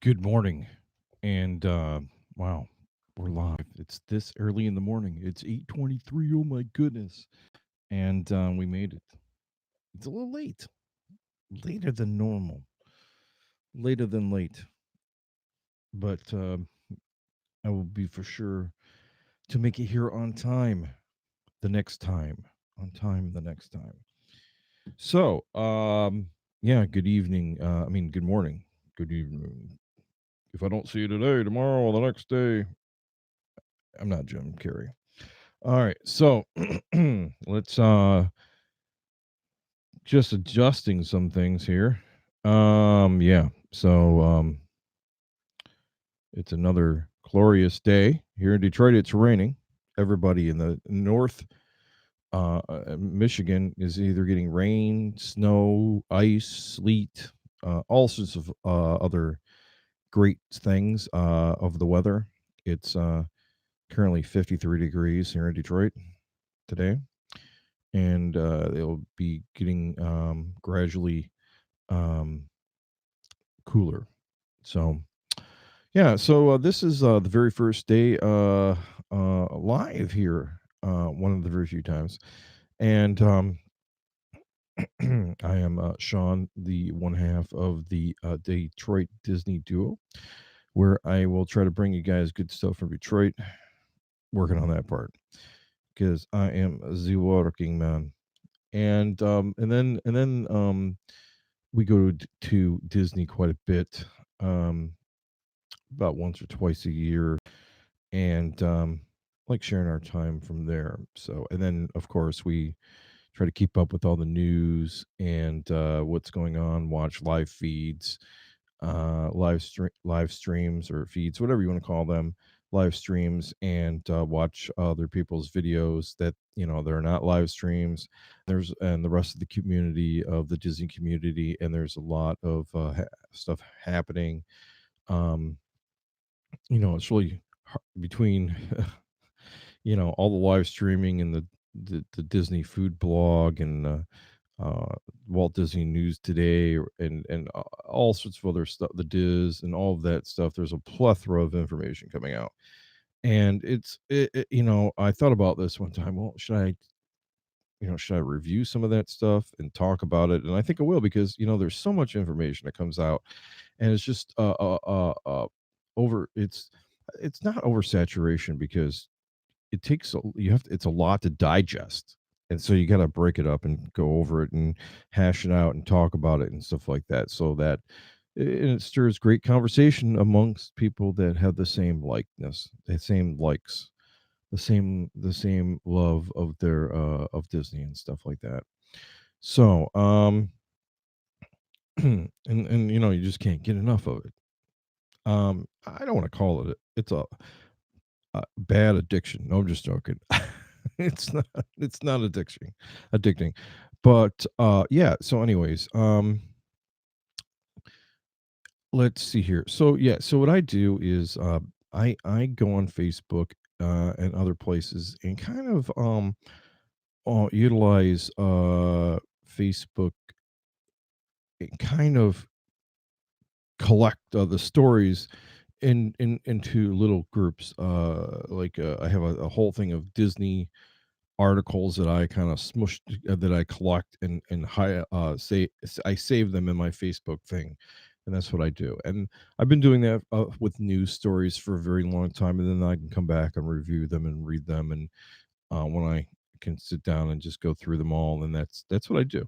Good morning. And wow, we're live. It's this early in the morning. It's 8:23. Oh my goodness. And we made it. It's a little late. Later than normal. Later than late. But I will be for sure to make it here on time the next time. On time the next time. So, yeah, good evening. Good morning. Good evening. If I don't see you today, tomorrow, or the next day, I'm not Jim Carrey. All right, so let's just adjusting some things here. Yeah. So it's another glorious day here in Detroit. It's raining. Everybody in the north Michigan is either getting rain, snow, ice, sleet, all sorts of other great things of the weather. It's currently 53 degrees here in Detroit today, and they'll be getting gradually um, cooler. So yeah, so this is the very first day live here, one of the very few times, and I am Sean, the one half of the Detroit Disney duo, where I will try to bring you guys good stuff from Detroit. Working on that part because I am the working man, and then we go to Disney quite a bit, um, about once or twice a year, and like sharing our time from there. So, and then of course we try to keep up with all the news and what's going on. Watch live feeds, live streams or feeds, whatever you want to call them, live streams, and watch other people's videos that they're not live streams. There's and the rest of the community of the Disney community, and there's a lot of stuff happening. Um, it's really between all the live streaming and the Disney food blog and Walt Disney News Today and all sorts of other stuff, the Diz and all of that stuff. There's a plethora of information coming out, and I thought about this one time. Well, should I review some of that stuff and talk about it? And I think I will because there's so much information that comes out, and it's just over. It's not oversaturation because it's a lot to digest, and so you got to break it up and go over it and hash it out and talk about it and stuff like that, so that and it stirs great conversation amongst people that have the same likeness, the same likes, the same love of their of Disney and stuff like that. So and you just can't get enough of it. I don't want to call it it's a bad addiction. No, I'm just joking. It's not it's not addicting. But yeah, so anyways, let's see here. So yeah, so what I do is I go on Facebook and other places and kind of utilize Facebook and kind of collect the stories into little groups. Like I have a whole thing of Disney articles that I kind of smushed that I collect and I save them in my Facebook thing, and that's what I do. And I've been doing that with news stories for a very long time, and then I can come back and review them and read them, and when I can sit down and just go through them all, and that's what I do.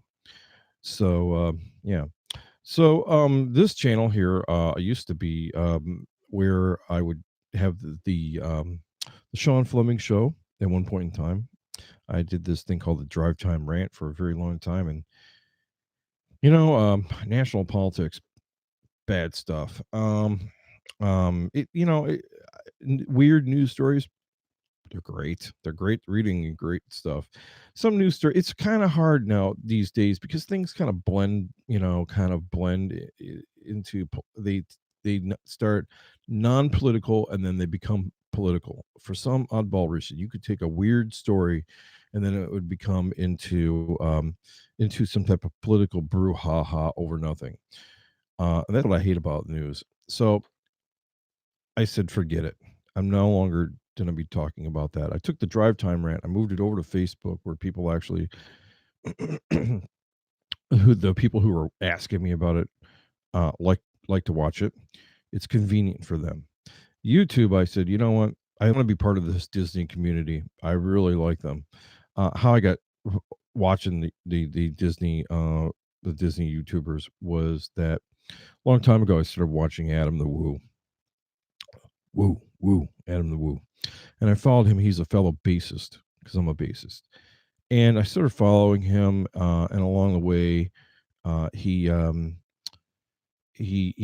So yeah. So this channel here used to be where I would have the Sean Fleming show at one point in time. I did this thing called the Drivetime Rant for a very long time, and national politics, bad stuff. Weird news stories. They're great. They're great reading and great stuff. Some news story. It's kind of hard now these days because things kind of blend. Into start non-political and then they become political for some oddball reason. You could take a weird story and then it would become into some type of political brouhaha over nothing. And that's what I hate about news. So I said, forget it. I'm no longer going to be talking about that. I took the drive time rant. I moved it over to Facebook where people actually, who the people who are asking me about it, like to watch it. It's convenient for them. YouTube, I said, you know what? I want to be part of this Disney community. I really like them. How I got watching the Disney YouTubers was that a long time ago I started watching Adam the Adam the Woo, and I followed him. He's a fellow bassist because I'm a bassist, and I started following him. And along the way, he he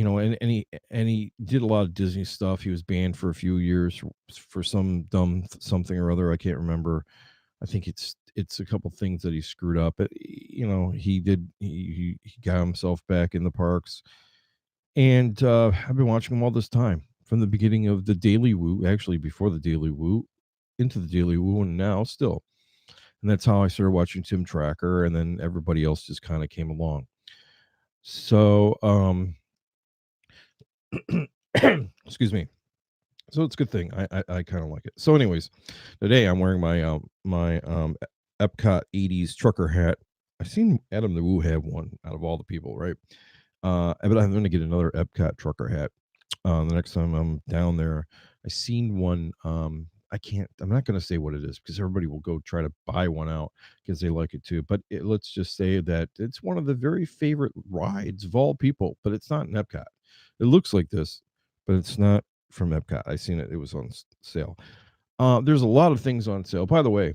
did a lot of Disney stuff. He was banned for a few years for some something or other. I can't remember. I think it's a couple things that he screwed up. But, he got himself back in the parks, and I've been watching him all this time from the beginning of the Daily Woo, actually before the Daily Woo, into the Daily Woo, and now still. And that's how I started watching Tim Tracker, and then everybody else just kind of came along. So, excuse me. So it's a good thing. I kind of like it. So, anyways, today I'm wearing my Epcot '80s trucker hat. I've seen Adam the Woo have one out of all the people, right? But I'm going to get another Epcot trucker hat the next time I'm down there. I seen one. I'm not going to say what it is because everybody will go try to buy one out because they like it too. But let's just say that it's one of the very favorite rides of all people, but it's not in Epcot. It looks like this, but it's not from Epcot. I seen it. It was on sale. There's a lot of things on sale. By the way,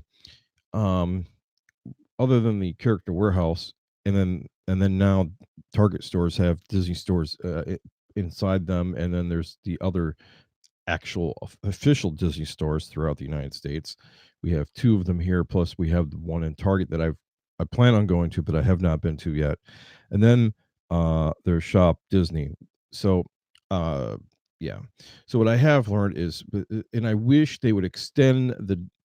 um, other than the Character Warehouse, and then now Target stores have Disney stores inside them, and then there's the other actual official Disney stores throughout the United States. We have two of them here, plus we have the one in Target that I plan on going to, but I have not been to yet. And then there's Shop Disney. So uh yeah. So what I have learned is, and I wish they would extend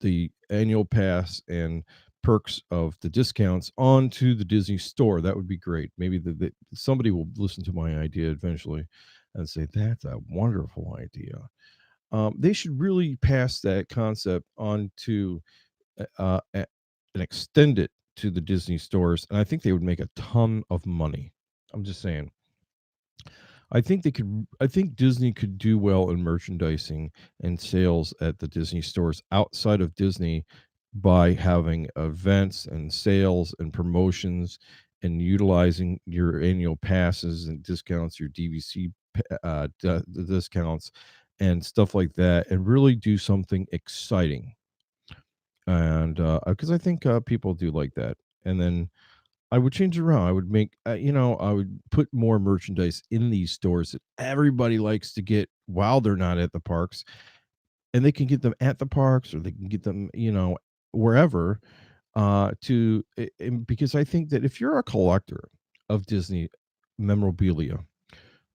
the annual pass and perks of the discounts onto the Disney store. That would be great. Maybe somebody will listen to my idea eventually and say that's a wonderful idea. They should really pass that concept on to and extend it to the Disney stores, and I think they would make a ton of money. I'm just saying. I think they could. I think Disney could do well in merchandising and sales at the Disney stores outside of Disney by having events and sales and promotions and utilizing your annual passes and discounts, your DVC the discounts and stuff like that, and really do something exciting. And because I think people do like that, and then I would change it around. I would make, I would put more merchandise in these stores that everybody likes to get while they're not at the parks, and they can get them at the parks or they can get them, wherever. Because I think that if you're a collector of Disney memorabilia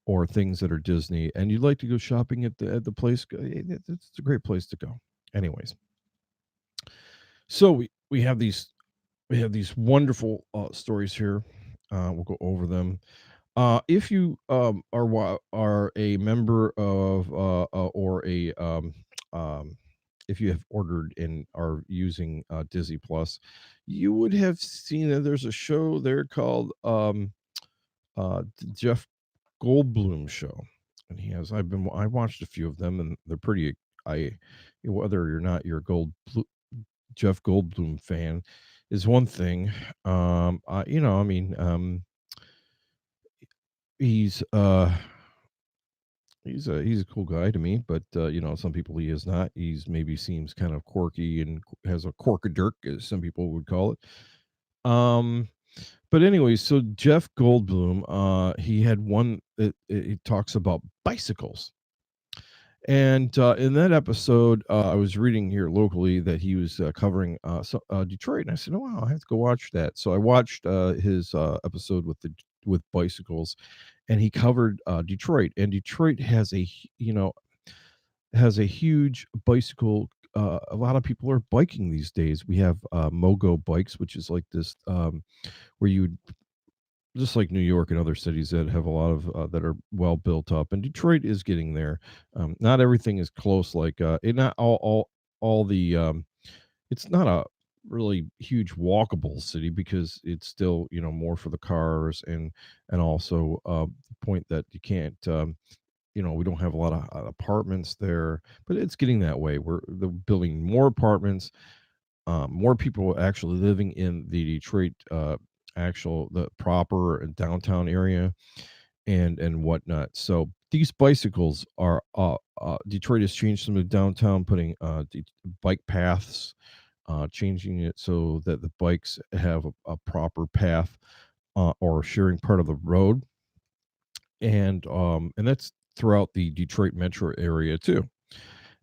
or things that are Disney, and you'd like to go shopping at the place, it's a great place to go. Anyways, so we have these wonderful stories here. We'll go over them. If you are a member of or a if you have ordered and are using Disney Plus, you would have seen that there's a show there called Jeff Goldblum show, and I watched a few of them, and they're pretty. I Whether you're not your Jeff Goldblum fan is one thing. I mean, he's he's a cool guy to me, but some people he is not. He's maybe seems kind of quirky and has a dirk, as some people would call it. But anyway, so Jeff Goldblum, he had one that he talks about bicycles. And in that episode, I was reading here locally that he was covering Detroit, and I said, "Oh wow, I have to go watch that." So I watched his episode with bicycles, and he covered Detroit. And Detroit has a huge bicycle. A lot of people are biking these days. We have Mogo bikes, which is like this where you just like New York and other cities that have a lot of that are well built up, and Detroit is getting there. Not everything is close, like not all the it's not a really huge walkable city because it's still, more for the cars, and also the point that you can't we don't have a lot of apartments there, but it's getting that way. They're building more apartments, more people actually living in the Detroit the proper downtown area, and whatnot. So these bicycles are Detroit has changed some of downtown, putting bike paths, changing it so that the bikes have a proper path, or sharing part of the road, and that's throughout the Detroit metro area too.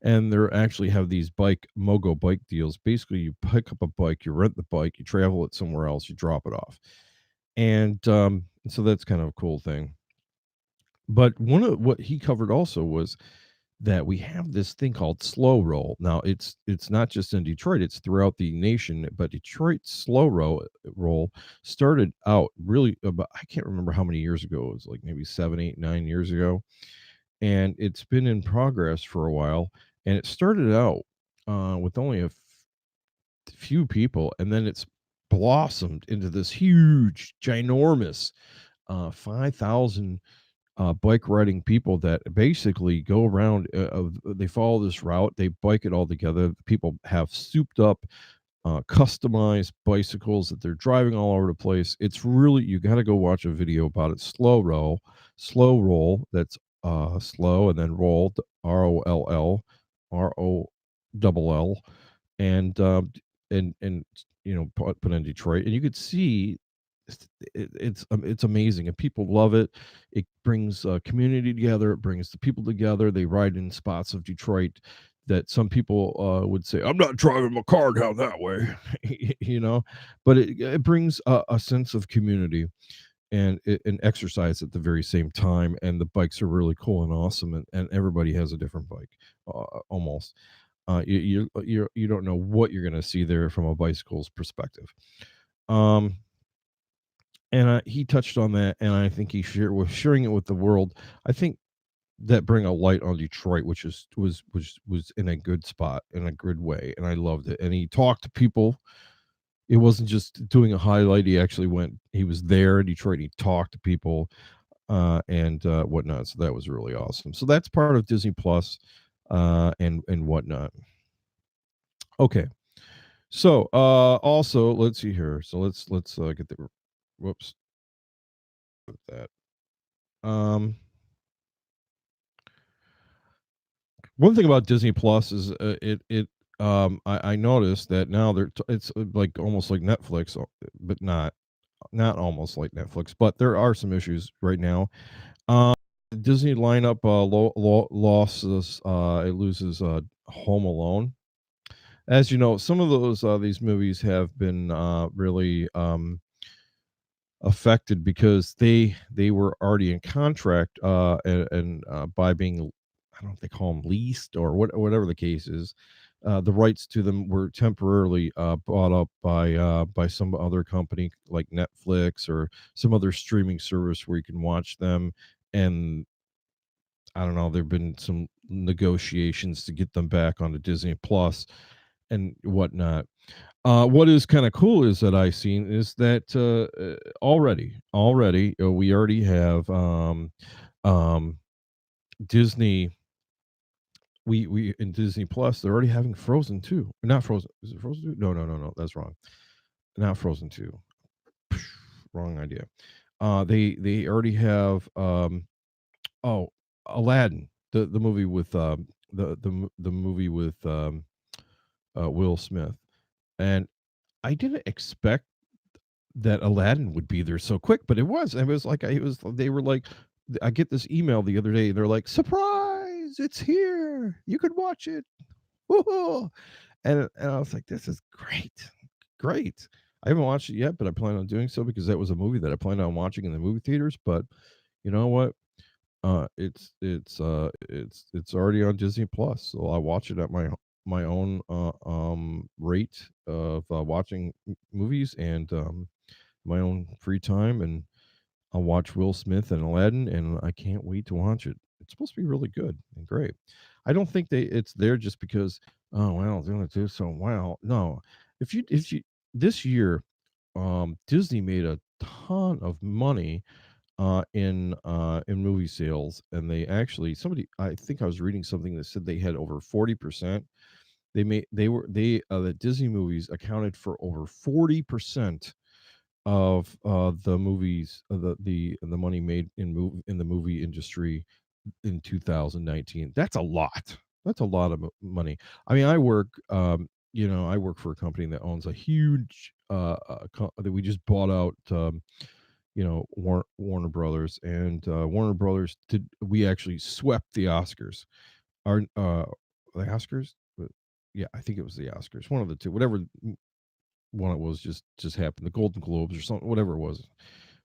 And they actually have these mogo bike deals. Basically, you pick up a bike, you rent the bike, you travel it somewhere else, you drop it off, and so that's kind of a cool thing. But one of what he covered also was that we have this thing called slow roll. Now it's not just in Detroit, it's throughout the nation, but Detroit roll started out really about, I can't remember how many years ago. It was like maybe 7, 8, 9 years ago. And it's been in progress for a while. And it started out with only few people, and then it's blossomed into this huge, ginormous 5,000 bike riding people that basically go around. They follow this route, they bike it all together. People have souped up, customized bicycles that they're driving all over the place. It's really, you got to go watch a video about it. Slow roll. That's slow, and then roll, ROLL, and put in Detroit, and you could see it's amazing, and people love it. It brings community together. It brings the people together. They ride in spots of Detroit that some people would say, "I'm not driving my car down that way," you know. But it brings a sense of community and exercise at the very same time. And the bikes are really cool and awesome, and everybody has a different bike, almost. You don't know what you're going to see there from a bicycle's perspective. Um, and he touched on that, and I think was sharing it with the world. I think that bring a light on Detroit, which was in a good spot, in a good way, and I loved it. And he talked to people. It wasn't just doing a highlight. He actually went. He was there in Detroit. He talked to people, and whatnot. So that was really awesome. So that's part of Disney Plus, and whatnot. Okay. So also, let's see here. So let's get the whoops with that. Um, One thing about Disney Plus is I noticed that now it's like almost like Netflix, but not almost like Netflix, but there are some issues right now. Um, Disney lineup losses. It loses Home Alone. As you know, some of these movies have been really affected because they were already in contract, and by being, I don't know if they call them leased or whatever the case is. The rights to them were temporarily bought up by some other company like Netflix or some other streaming service where you can watch them. And I don't know, there've been some negotiations to get them back onto Disney Plus and whatnot. What is kind of cool is that I seen is that already we already have um, Disney. We in Disney Plus, they're already having Frozen 2. Not Frozen. Is it Frozen 2? No, no, no, no. That's wrong. Not Frozen 2. Wrong idea. They already have oh, Aladdin, the movie with the movie with Will Smith. And I didn't expect that Aladdin would be there so quick, but it was. It was like it was. They were like, I get this email the other day, and they're like, "Surprise! It's here. You can watch it." Woo-hoo. And I was like, "This is great, great." I haven't watched it yet, but I plan on doing so because that was a movie that I planned on watching in the movie theaters. But you know what? It's already on Disney Plus, so I watch it at my own rate of watching movies, and my own free time. And I'll watch Will Smith and Aladdin, and I can't wait to watch it. It's supposed to be really good and great. I don't think it's there just because, oh well, they're gonna do so well. No, if you this year, Disney made a ton of money in movie sales, and they actually somebody I think I was reading something that said they had over 40%. The Disney movies accounted for over 40% of the money made in the movie industry in 2019. That's a lot. That's a lot of money. I mean, I work for a company that owns a huge that we just bought out Warner Brothers, and Warner Brothers did we actually swept the Oscars. Our the Oscars? Yeah, I think it was the Oscars. One of the two, whatever one it was, just happened. The Golden Globes or something, whatever it was.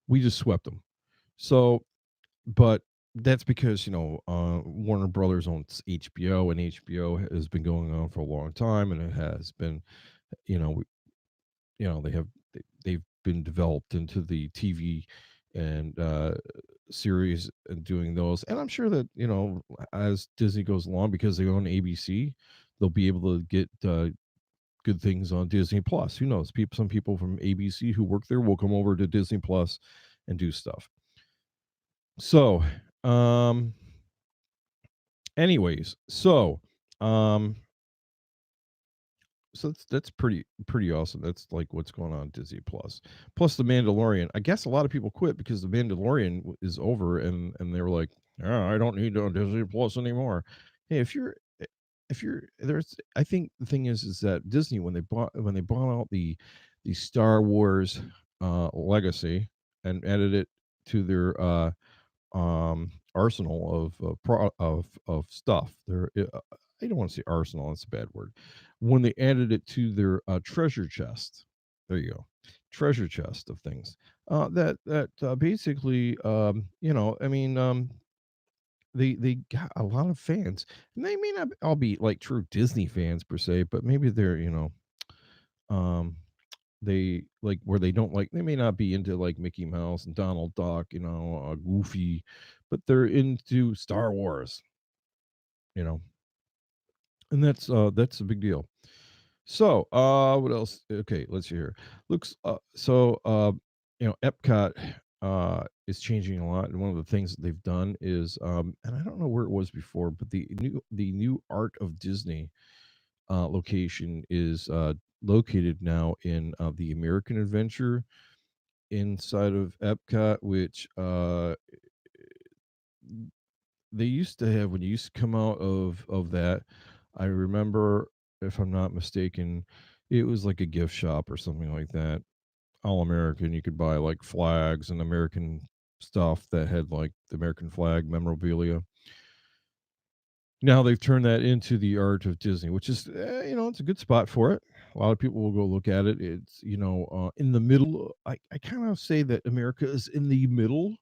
We just swept them. So, but that's because Warner Brothers owns HBO, and HBO has been going on for a long time, and it has been you know they've been developed into the TV and series and doing those. And I'm sure that as Disney goes along, because they own ABC, they'll be able to get good things on Disney Plus. Who knows? Some people from ABC who work there will come over to Disney Plus and do stuff. So, um, anyways, um, so that's pretty awesome. That's like what's going on Disney Plus. Plus the Mandalorian. I guess a lot of people quit because the Mandalorian is over, and they were like, oh, I don't need Disney Plus anymore. Hey, if you're there's I think the thing is that Disney, when they bought out the Star Wars legacy and added it to their arsenal of stuff. I don't want to say arsenal, that's a bad word. When they added it to their treasure chest, there you go, treasure chest of things. That basically, I mean, they got a lot of fans, and they may not all be like true Disney fans per se, but maybe they're um they like where they don't like they may not be into like Mickey Mouse and Donald Duck, Goofy, but they're into Star Wars, you know, and that's a big deal. So, what else? Okay, let's see here. Looks Epcot is changing a lot, and one of the things that they've done is and I don't know where it was before, but the new Art of Disney location is located now in the American Adventure inside of Epcot, which they used to have when you used to come out of that. I remember, if I'm not mistaken, it was like a gift shop or something like that. All American. You could buy like flags and American stuff that had like the American flag memorabilia. Now they've turned that into the Art of Disney, which is it's a good spot for it. A lot of people will go look at it. It's in the middle. I kind of say that America is in the middle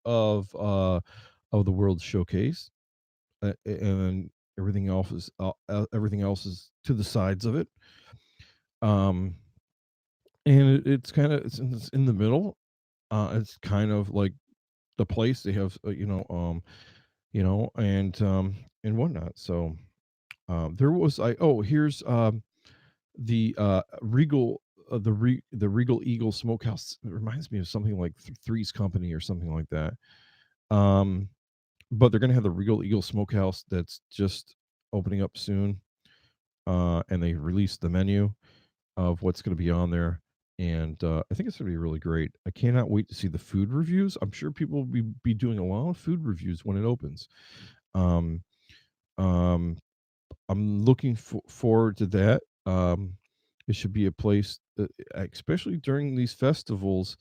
of the World Showcase, and everything else is to the sides of it. Um, and it's in the middle. It's kind of like the place they have, and whatnot. So there was I oh here's the Regal. The Regal Eagle Smokehouse. It reminds me of something like Three's Company or something like that. Um, but they're gonna have the Regal Eagle Smokehouse that's just opening up soon, and they released the menu of what's gonna be on there, and I think it's gonna be really great. I cannot wait to see the food reviews. I'm sure people will be doing a lot of food reviews when it opens. Um, um, I'm looking forward to that. It should be a place that, especially during these festivals,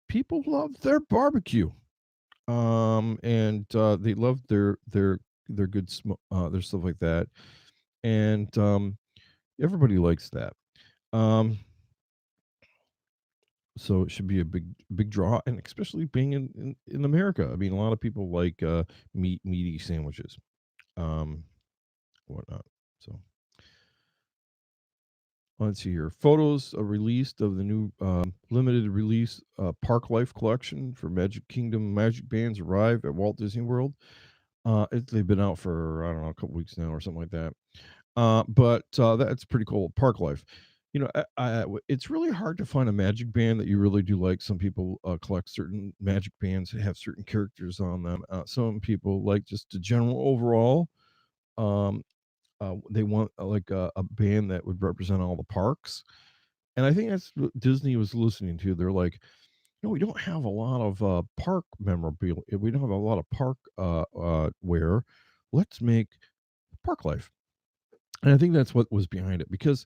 people love their barbecue. And they love their their stuff like that, and everybody likes that. Um, so it should be a big draw, and especially being in America. I mean, a lot of people like meaty sandwiches, um, whatnot. So Let's see here. Photos are released of the new limited release Park Life collection for Magic Kingdom Magic Bands arrive at Walt Disney World. They've been out for, I don't know, a couple weeks now or something like that. But that's pretty cool. Park Life. It's really hard to find a Magic Band that you really do like. Some people collect certain Magic Bands that have certain characters on them. Some people like just a general overall. Um, they want like a band that would represent all the parks, and I think that's what Disney was listening to. They're like, we don't have a lot of park memorabilia. We don't have a lot of park wear. Let's make Park Life. And I think that's what was behind it because,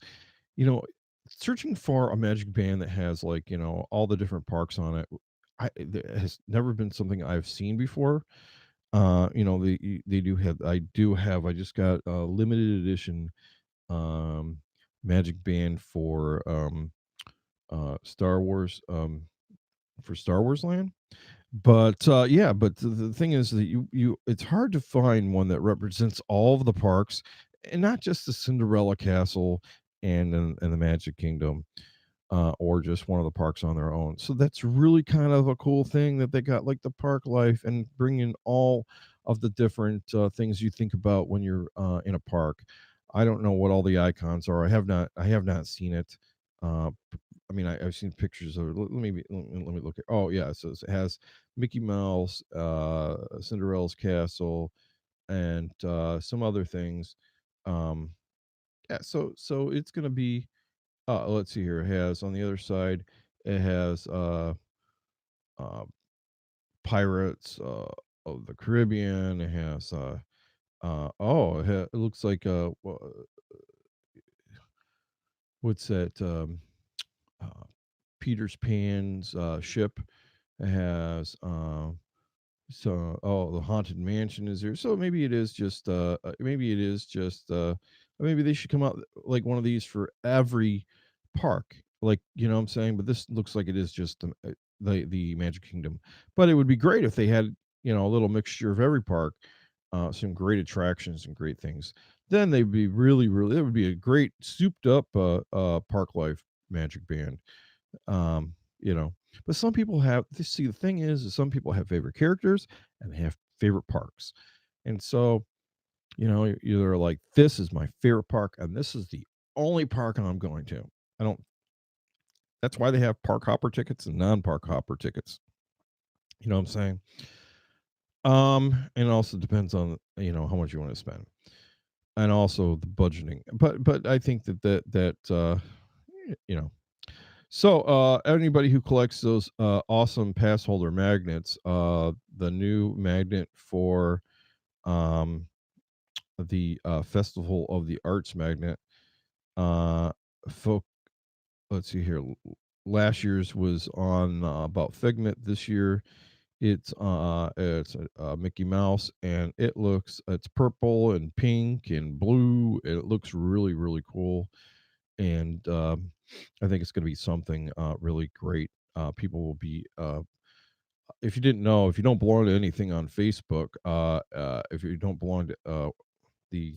you know, searching for a Magic Band that has like, all the different parks on it, it has never been something I've seen before. They do have. I just got a limited edition um, Magic Band Star Wars for Star Wars Land. But yeah, but the thing is that you it's hard to find one that represents all of the parks and not just the Cinderella Castle and the Magic Kingdom, or just one of the parks on their own. So that's really kind of a cool thing that they got like the park life and bring in all of the different things you think about when you're in a park. I don't know what all the icons are. I have not seen it. I mean, I've seen pictures of it. Let me look at. Oh yeah, so it has Mickey Mouse, Cinderella's castle, and some other things. Um, yeah, so it's gonna be. Let's see here. It has on the other side. It has uh, Pirates of the Caribbean. It has it looks like what's that? Uh, Peter's Pan's ship. It has the haunted mansion is there. So maybe they should come out like one of these for every park. Like, you know what I'm saying? But this looks like it is just the Magic Kingdom. But it would be great if they had, a little mixture of every park, some great attractions and great things. Then they'd be really, really, it would be a great souped up park life Magic Band. Um, you know, but some people have see the thing is some people have favorite characters and they have favorite parks. And so, you're like, this is my favorite park and this is the only park I'm going to. I don't That's why they have park hopper tickets and non-park hopper tickets. You know what I'm saying? And it also depends on, how much you want to spend. And also the budgeting. But I think that you know, So, anybody who collects those awesome pass holder magnets, the new magnet for um, the Festival of the Arts magnet, uh, folk, let's see here. Last year's was on about Figment. This year, it's a Mickey Mouse, and it's purple and pink and blue. And it looks really really cool, and I think it's going to be something really great. People will be, if you didn't know, if you don't belong to anything on Facebook, if you don't belong to the,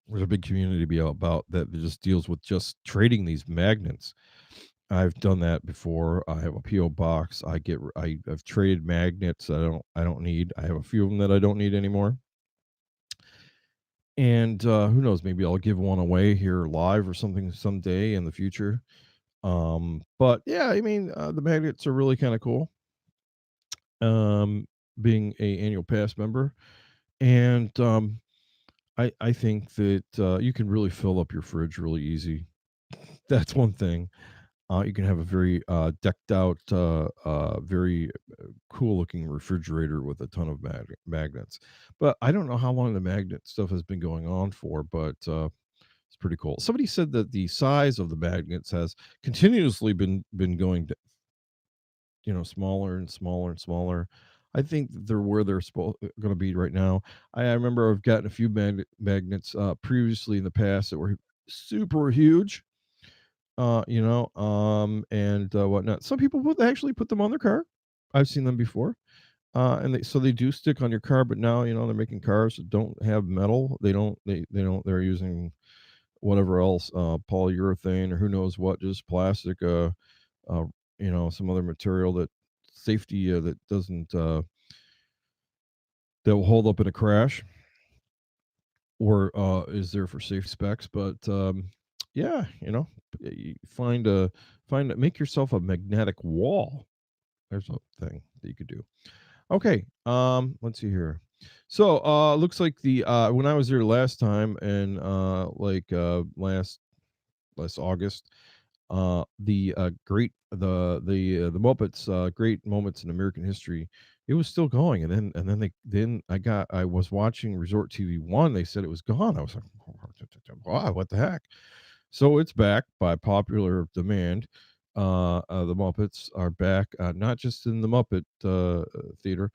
there's a big community about that just deals with just trading these magnets. I've done that before. I have a PO box. I've traded magnets I don't need. I have a few of them that I don't need anymore. And who knows? Maybe I'll give one away here live or something someday in the future. But yeah, I mean, the magnets are really kind of cool. Um, being a annual pass member, and I think that you can really fill up your fridge really easy. That's one thing. You can have a very decked out, very cool looking refrigerator with a ton of magnets. But I don't know how long the magnet stuff has been going on for, but it's pretty cool. Somebody said that the size of the magnets has continuously been going smaller and smaller and smaller. I think that they're where they're going to be right now. I remember I've gotten a few magnets previously in the past that were super huge, and whatnot. Some people actually put them on their car. I've seen them before, and they do stick on your car. But now they're making cars that don't have metal. They don't. They're using whatever else, polyurethane or who knows what, just plastic, uh, some other material that safety that doesn't that will hold up in a crash or is there for safe specs. But yeah, make yourself a magnetic wall. There's a thing that you could do. Okay, let's see here. So, looks like the when I was there last time and last August, the Muppets Great Moments in American History, it was still going, and then I was watching Resort TV 1, they said it was gone. I was like, "Wow, what the heck?" So it's back by popular demand. The Muppets are back, not just in the Muppet theater,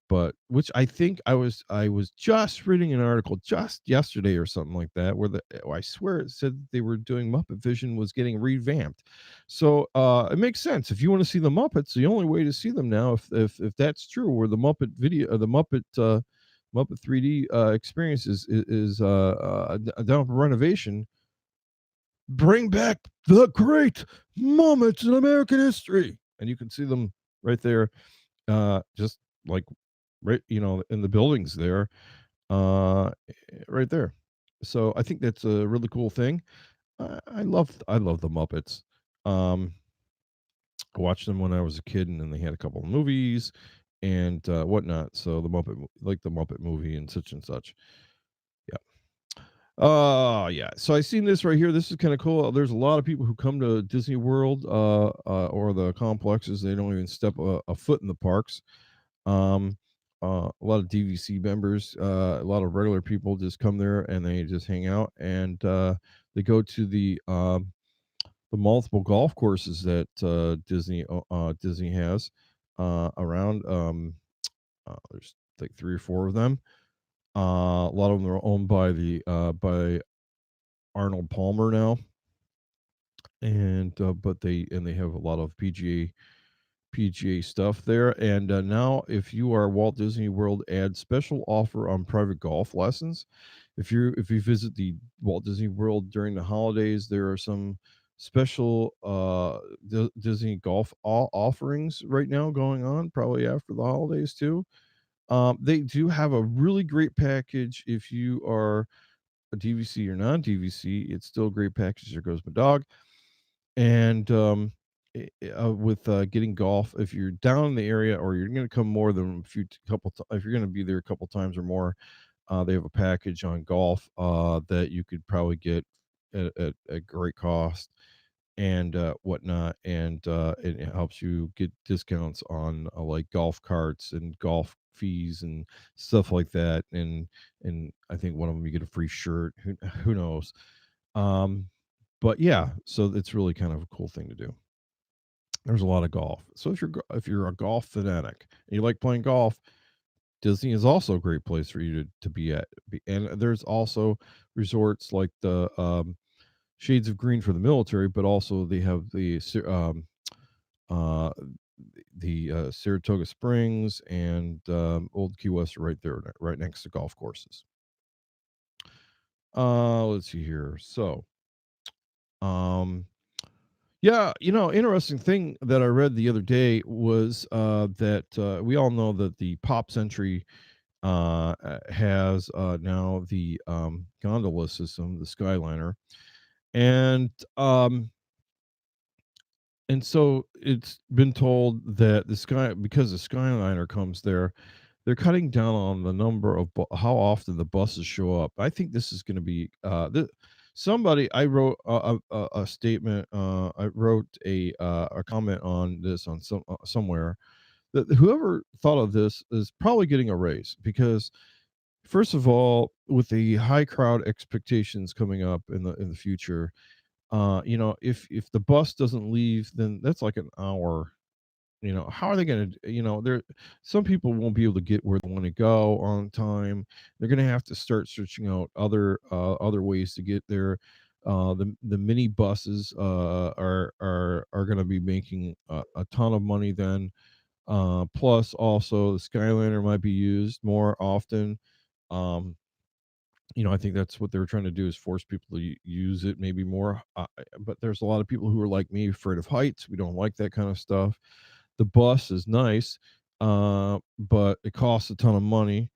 but which I was just reading an article just yesterday or something like that, where I swear it said that they were doing Muppet Vision was getting revamped. So it makes sense if you want to see the Muppets. The only way to see them now, if that's true, where the Muppet video, the Muppet 3D experience is down for renovation, bring back the great moments in American history, and you can see them right there, just like right, in the buildings there, uh, right there. So I think that's a really cool thing. I love the Muppets. Um, I watched them when I was a kid, and then they had a couple of movies and whatnot. So like the Muppet movie and such and such. Yeah. Yeah. So I seen this right here. This is kind of cool. There's a lot of people who come to Disney World or the complexes. They don't even step a foot in the parks. Um, a lot of DVC members, a lot of regular people just come there and they just hang out and they go to the multiple golf courses that Disney has around. There's like three or four of them. A lot of them are owned by Arnold Palmer now, and they have a lot of PGA stuff there. And now, if you are Walt Disney World, add special offer on private golf lessons. If you visit the Walt Disney World during the holidays, there are some special Disney golf offerings right now going on. Probably after the holidays too. They do have a really great package if you are a DVC or non DVC. It's still a great package. There goes my dog. And with getting golf, if you're down in the area or you're going to come more than if you're going to be there a couple times or more, they have a package on golf that you could probably get at great cost and whatnot, and it helps you get discounts on like golf carts and golf fees and stuff like that. And I think one of them you get a free shirt. Who knows? Um, but yeah, so it's really kind of a cool thing to do. There's a lot of golf. So if you're a golf fanatic and you like playing golf, Disney is also a great place for you to be at. And there's also resorts like the Shades of Green for the military, but also they have uh, Saratoga Springs and Old Key West are right there, right next to golf courses. Let's see here. So, um, yeah, interesting thing that I read the other day was that we all know that the Pop Century has now the gondola system, the Skyliner, and so it's been told that because the Skyliner comes there, they're cutting down on the number of how often the buses show up. I think this is going to be somebody. I wrote a statement. I wrote a comment on this on somewhere that whoever thought of this is probably getting a raise because first of all, with the high crowd expectations coming up in the future, if the bus doesn't leave, then that's like an hour. How are they going to, there, some people won't be able to get where they want to go on time. They're going to have to start searching out other ways to get there. The mini buses are going to be making a ton of money then. Plus also the Skyliner might be used more often. um I think that's what they were trying to do is force people to use it maybe more. But there's a lot of people who are like me, afraid of heights. We don't like that kind of stuff. The bus is nice, but it costs a ton of money.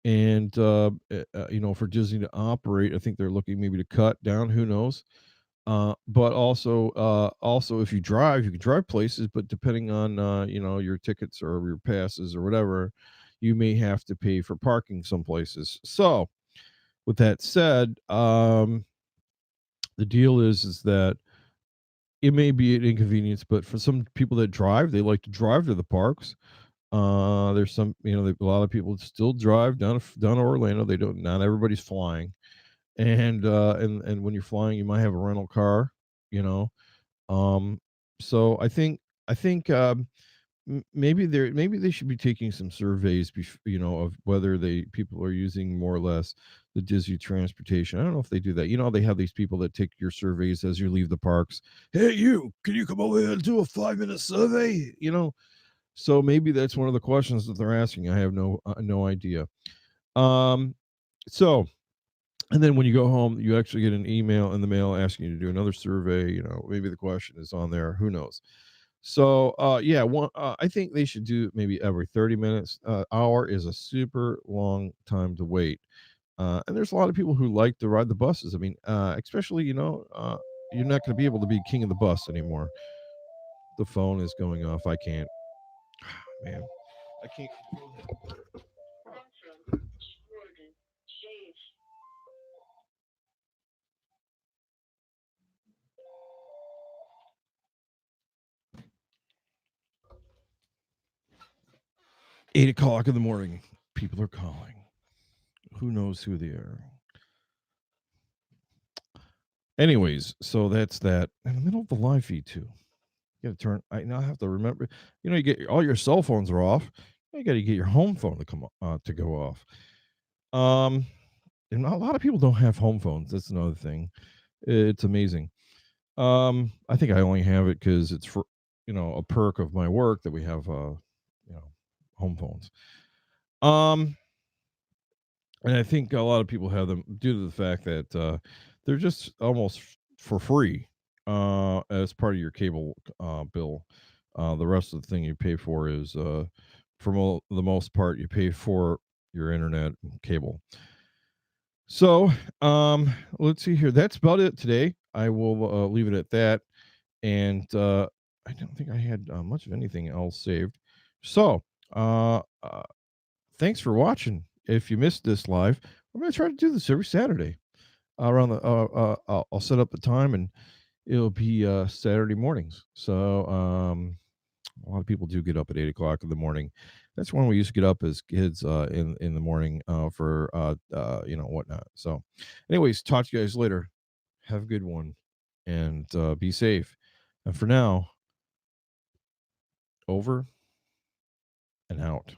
And for Disney to operate, I think they're looking maybe to cut down. Who knows? But also, if you drive, you can drive places, but depending on your tickets or your passes or whatever, you may have to pay for parking some places. So, with that said, the deal is that it may be an inconvenience, but for some people that drive, they like to drive to the parks. There's some, a lot of people still drive down to Orlando. They don't. Not everybody's flying, and when you're flying, you might have a rental car. You know, um, so I think maybe they should be taking some surveys, of whether they people are using more or less the Disney transportation. I don't know if they do that. They have these people that take your surveys as you leave the parks. Hey, you, can you come over here and do a 5 minute survey? So maybe that's one of the questions that they're asking. I have no idea. Um, so and then when you go home, you actually get an email in the mail asking you to do another survey. Maybe the question is on there. Who knows? So, yeah, I think they should do maybe every 30 minutes. Hour is a super long time to wait. And there's a lot of people who like to ride the buses. I mean, especially, you're not going to be able to be king of the bus anymore. The phone is going off. I can't, man, I can't control it. 8 o'clock in the morning. People are calling. Who knows who they are? Anyways, so that's that. In the middle of the live feed, too. You got to turn. I now have to remember. You get all your cell phones are off. You got to get your home phone to go off. Um, and a lot of people don't have home phones. That's another thing. It's amazing. I think I only have it because it's for a perk of my work that we have home phones. Um, and I think a lot of people have them due to the fact that they're just almost for free as part of your cable bill. The rest of the thing you pay for is, for the most part, you pay for your internet and cable. So, let's see here. That's about it today. I will leave it at that. And I don't think I had much of anything else saved. So, thanks for watching. If you missed this live, I'm going to try to do this every Saturday around the. I'll set up the time and it'll be Saturday mornings. So a lot of people do get up at 8 o'clock in the morning. That's when we used to get up as kids in the morning for whatnot. So, anyways, talk to you guys later. Have a good one and be safe. And for now, over and out.